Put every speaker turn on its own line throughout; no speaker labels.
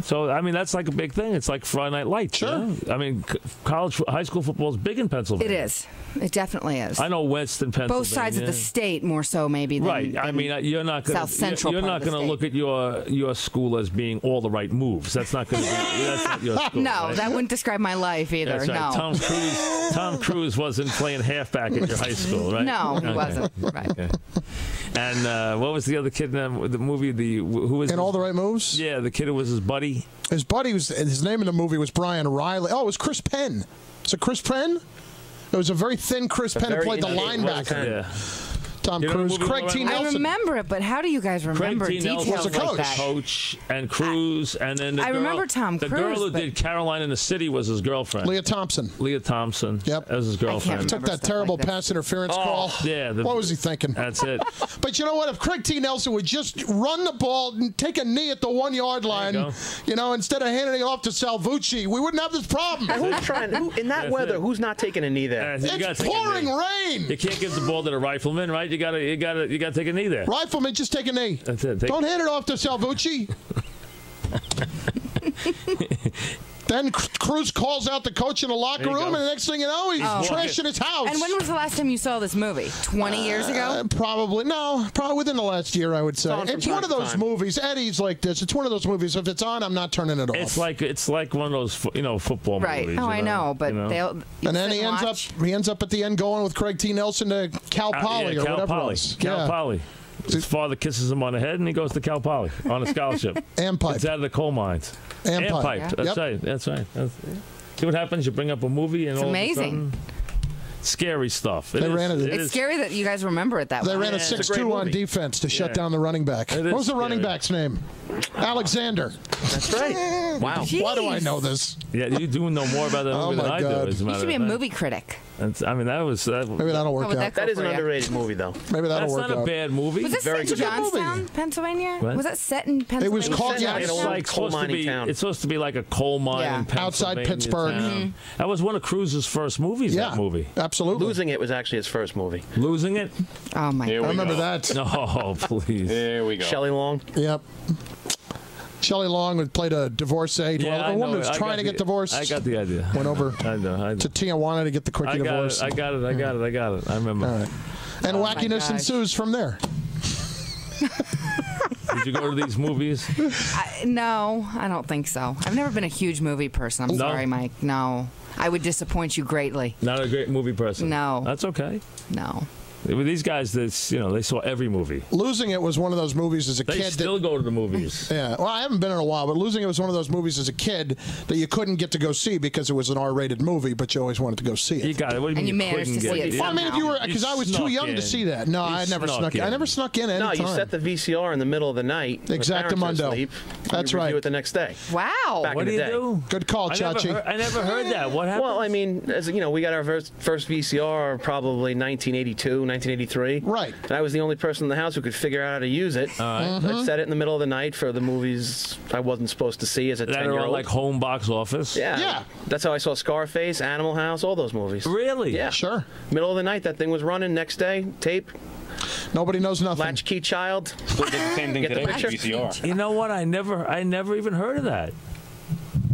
So, I mean, that's like a big thing. It's like Friday Night Lights.
Sure.
You know? I mean, high school football is big in Pennsylvania.
It is. It definitely is.
I know Western Pennsylvania.
Both sides of the state more so maybe than
Right. I mean, you're not going
South Central.
You're not going to look at your school as being all the right moves. That's not going to be. That's not your school.
No,
right?
that wouldn't describe my life either.
That's right.
No.
Tom Cruise wasn't playing halfback at your high school, right?
No, he wasn't. Right.
Okay. And what was the other kid in the movie? Who was
in All the Right Moves?
Yeah, the kid who was his buddy.
His buddy his name in the movie was Brian Riley. Oh, it was Chris Penn. Is it Chris Penn? It was a very thin Chris Penn who played the linebacker.
Yeah.
Tom Cruise. Craig T. Nelson.
I remember it, but how do you guys remember
Craig T.
details
Nelson was
like that?
coach and Cruise, and then
I remember Tom
the
Cruise.
girl who did Caroline in the City was his girlfriend.
Leah Thompson.
Leah Thompson.
Yep.
That was his girlfriend.
Took that terrible pass interference call.
Yeah.
What was he thinking?
That's it.
But you know what? If Craig T. Nelson would just run the ball and take a knee at the 1 yard line, instead of handing it off to Salvucci, we wouldn't have this problem.
And who's trying? In that weather, who's not taking a knee there?
It's pouring rain.
You can't give the ball to the rifleman, right? You gotta take a knee there.
Rifleman, just take a knee.
That's it.
Don't hand it off to Salvucci. Then Cruz calls out the coach in the locker room, and the next thing you know, he's trashing his house.
And when was the last time you saw this movie? 20 years ago?
Probably within the last year, I would say. It's one of those movies. Eddie's like this. It's one of those movies. If it's on, I'm not turning it off.
It's like one of those football movies.
Right. Oh, I know, but
and then he ends up at the end going with Craig T. Nelson to Cal Poly or whatever it was.
Cal Poly. His father kisses him on the head, and he goes to Cal Poly on a scholarship.
And pipe.
It's out of the coal mines.
And pipe.
Yeah. That's right. That's right. See what happens? You bring up a movie, and
it's
all
amazing.
Of a sudden, scary stuff.
It's scary that you guys remember it that way.
They ran a 6-2 on defense to shut down the running back. What was the running back's name? Alexander.
That's right. Wow.
Jeez.
Why do I know this?
Yeah, you do know more about that movie than I do. As a matter
you should be a movie critic.
Maybe that'll
work out.
That is an underrated movie, though.
Maybe that'll work out.
That's not a bad movie.
Was it set in Johnstown, Pennsylvania?
What?
Was that set in Pennsylvania?
It was called,
it's supposed to be like a coal mine in Pennsylvania.
Outside Pittsburgh.
Mm-hmm. That was one of Cruise's first movies, that movie.
Absolutely.
Losing It was actually his first movie.
Losing It?
Oh, my God.
I remember that.
No, please.
There we go.
Shelley Long?
Yep. Shelley Long played a divorcee.
Yeah,
a woman who was trying to get divorced.
I got the idea.
Went over
I
to Tijuana to get the quickie divorce.
I got it. I remember.
All right. And wackiness ensues from there.
Did you go to these movies?
No, I don't think so. I've never been a huge movie person. I'm sorry, Mike. No. I would disappoint you greatly.
Not a great movie person?
No.
That's okay.
No.
With these guys, they saw every movie.
Losing It was one of those movies as a kid.
They still go to the movies.
Yeah. Well, I haven't been in a while, but Losing It was one of those movies as a kid that you couldn't get to go see because it was an R-rated movie, but you always wanted to go see it.
You got it. What do you mean
you managed to see it
Well, I mean, if you were, because I was too young to see that. No, I never snuck in. I never snuck in any time.
No, you set the VCR in the middle of the night.
Exactamundo. That's right.
Review it the next day.
Wow.
Back
what
in
do
the
you
day.
do?
Good call, Chachi.
I never heard that. What happened?
Well, I mean, as you know, we got our first VCR probably 1982, 1983.
Right.
And I was the only person in the house who could figure out how to use it.
All right.
I'd set it in the middle of the night for the movies I wasn't supposed to see as a 10-year-old.
Like home box office?
Yeah. That's how I saw Scarface, Animal House, all those movies.
Really?
Yeah.
Sure.
Middle of the night, that thing was running. Next day, tape.
Nobody knows nothing.
Latchkey Child.
We did the same thing
Get the
today with
picture?
VCR.
You know what? I never even heard of that.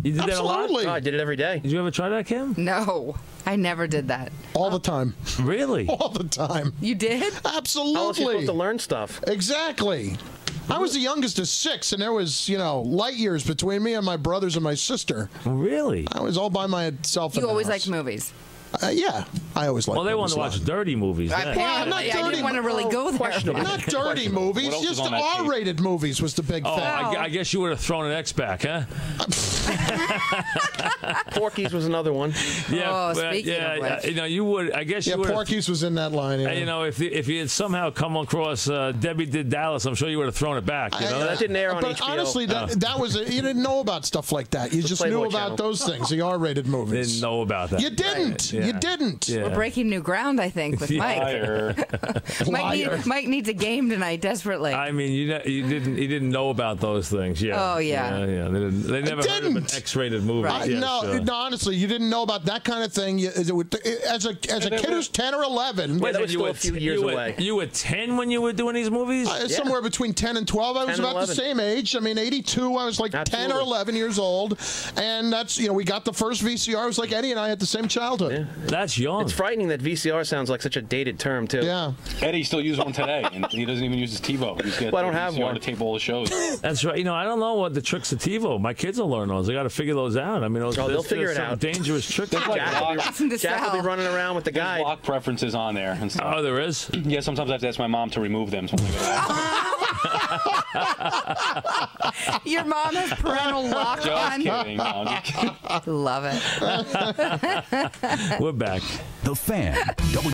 You did that a lot?
Oh, I did it every day.
Did you ever try that, Kim?
No. I never did that.
All the time.
Really?
All the time.
You did?
Absolutely.
How was you supposed to learn stuff?
Exactly. I was the youngest of 6, and there was, light years between me and my brothers and my sister.
Really?
I was all by myself.
You always liked movies?
Yeah, I always liked.
Well, they want to watch dirty movies.
I didn't want to really go there.
Not dirty movies, just R-rated movies was the big thing.
I guess you would have thrown an X back, huh?
Porky's was another one.
Yeah,
speaking of which.
you would. I guess you would.
Porky's was in that line. Yeah.
If you had somehow come across Debbie Did Dallas, I'm sure you would have thrown it back.
That didn't air on
but
HBO.
honestly, that was you didn't know about stuff like that. You just knew about those things, the R-rated movies.
Didn't know about that.
You didn't.
Right. Yeah.
You didn't.
Yeah.
We're breaking new ground, I think, with Mike.
Liar.
Mike needs a game tonight desperately.
I mean, you didn't know about those things. Yeah.
Oh, yeah.
Yeah. They never heard of an X-rated movie.
Right.
Yeah,
no,
sure.
no, honestly, you didn't know about that kind of thing. As a kid who's 10 or 11,
Wait, that was
You
still
were
a few years away.
You were 10 when you were doing these movies?
somewhere between 10 and 12. I was
10 and
about the
11.
same age. I mean, 82, I was like 10
Absolutely.
or 11 years old. And that's, we got the first VCR. It was like Eddie and I had the same childhood.
Yeah.
That's young.
It's frightening that VCR sounds like such a dated term, too.
Yeah.
Eddie still uses one today, and he doesn't even use his TiVo. He's got
Well, I don't have
VCR
one.
to tape all the shows.
That's right. I don't know what the tricks of TiVo. My kids will learn those. They got to figure those out. I mean,
they'll figure it
some
out.
dangerous tricks.
There's like
Listen to
Jack will
Sal.
be running around with the
there's
guy.
lock preferences on there and stuff.
Oh, there is?
Yeah, sometimes I have to ask my mom to remove them. So
Your mom has parental lock
just
on.
kidding. No, I'm just kidding.
Love it.
We're back.
The Fan.